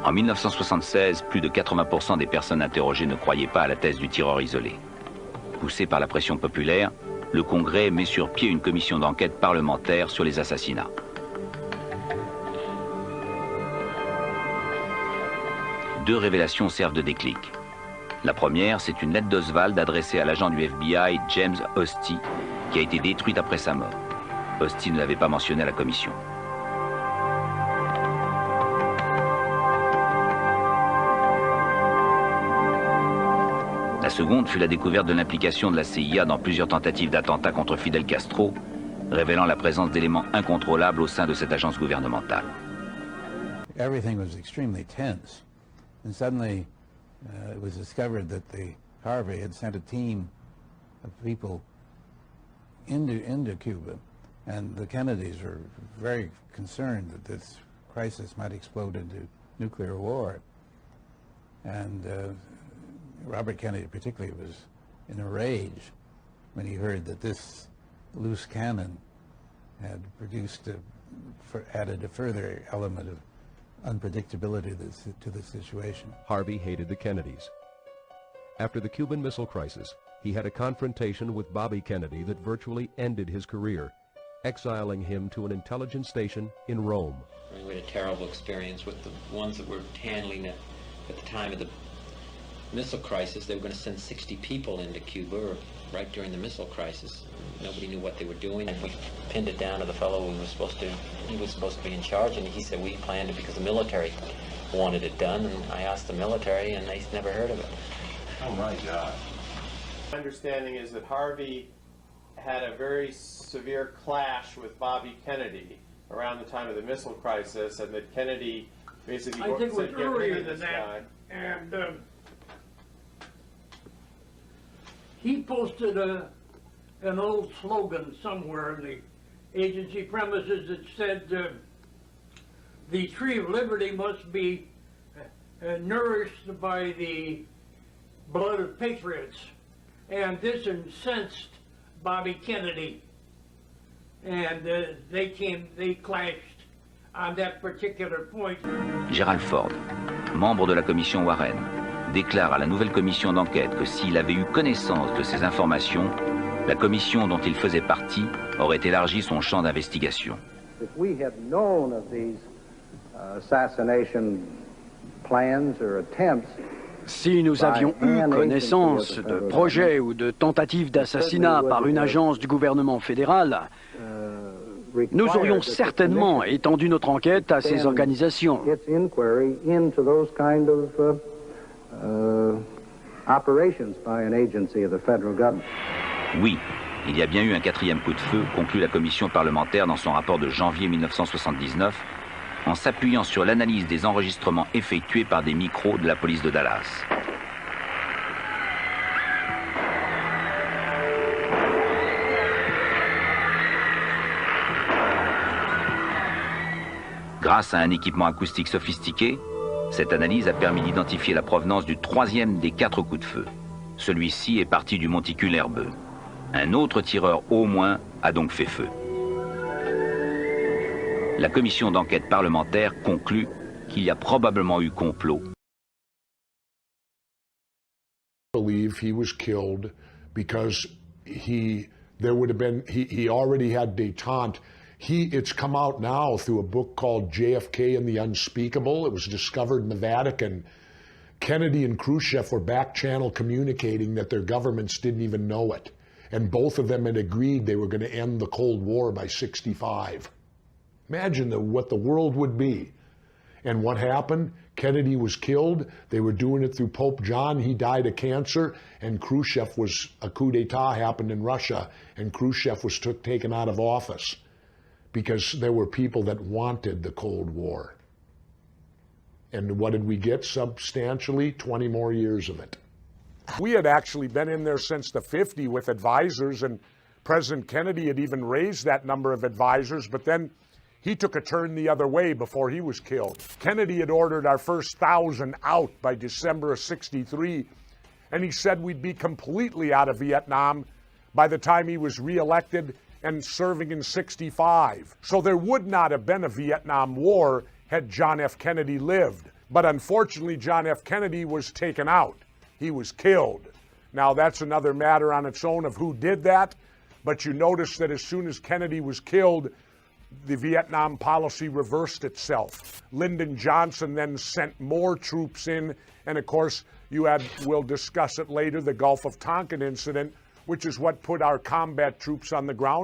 En 1976, plus de 80% des personnes interrogées ne croyaient pas à la thèse du tireur isolé. Poussé par la pression populaire, le Congrès met sur pied une commission d'enquête parlementaire sur les assassinats. Deux révélations servent de déclic. La première, c'est une lettre d'Oswald adressée à l'agent du FBI James Hosty, qui a été détruite après sa mort. Hosty ne l'avait pas mentionné à la commission. La seconde fut la découverte de l'implication de la CIA dans plusieurs tentatives d'attentats contre Fidel Castro, révélant la présence d'éléments incontrôlables au sein de cette agence gouvernementale. Everything was extremely tense, and suddenly it was discovered that Harvey had sent a team of people into Cuba, and the Kennedys were very concerned that this crisis might explode into nuclear war. And Robert Kennedy particularly was in a rage when he heard that this loose cannon had added a further element of unpredictability to the situation. Harvey hated the Kennedys. After the Cuban Missile Crisis, he had a confrontation with Bobby Kennedy that virtually ended his career, exiling him to an intelligence station in Rome. We had a terrible experience with the ones that were handling it at the time of the missile crisis. They were going to send 60 people into Cuba right during the missile crisis. Nobody knew what they were doing. And we pinned it down to the fellow who was supposed to be in charge, and he said we planned it because the military wanted it done. And I asked the military, and they never heard of it. Oh my God. My understanding is that Harvey had a very severe clash with Bobby Kennedy around the time of the missile crisis, and that Kennedy basically I think it was said, earlier than that, and he posted an old slogan somewhere in the agency premises that said, the tree of liberty must be nourished by the blood of patriots. And this incensed Bobby Kennedy. And they clashed on that particular point. Gerald Ford, membre de la commission Warren, déclare à la nouvelle commission d'enquête que s'il avait eu connaissance de ces informations, la commission dont il faisait partie aurait élargi son champ d'investigation. If we had known of these assassination plans or attempts, si nous avions eu connaissance de projets ou de tentatives d'assassinat par une agence du gouvernement fédéral, nous aurions certainement étendu notre enquête à ces organisations. Oui, il y a bien eu un quatrième coup de feu, conclut la commission parlementaire dans son rapport de janvier 1979, en s'appuyant sur l'analyse des enregistrements effectués par des micros de la police de Dallas. Grâce à un équipement acoustique sophistiqué, cette analyse a permis d'identifier la provenance du troisième des 4 coups de feu. Celui-ci est parti du monticule herbeux. Un autre tireur au moins a donc fait feu. La commission d'enquête parlementaire conclut qu'il y a probablement eu complot. I believe he was killed because he already had détente. It's come out now through a book called JFK and the Unspeakable. It was discovered in the Vatican. Kennedy and Khrushchev were back-channel communicating that their governments didn't even know it. And both of them had agreed they were going to end the Cold War by '65. Imagine what the world would be. And what happened? Kennedy was killed. They were doing it through Pope John. He died of cancer. And Khrushchev a coup d'etat happened in Russia. And Khrushchev was taken out of office because there were people that wanted the Cold War. And what did we get substantially? 20 more years of it. We had actually been in there since the 50s with advisors, and President Kennedy had even raised that number of advisors, but then he took a turn the other way before he was killed. Kennedy had ordered our first 1,000 out by December of '63, and he said we'd be completely out of Vietnam by the time he was reelected and serving in '65. So there would not have been a Vietnam War had John F. Kennedy lived. But unfortunately, John F. Kennedy was taken out. He was killed. Now, that's another matter on its own of who did that, but you notice that as soon as Kennedy was killed, the Vietnam policy reversed itself. Lyndon Johnson then sent more troops in, and of course, you had, we'll discuss it later, the Gulf of Tonkin incident, which is what put our combat troops on the ground.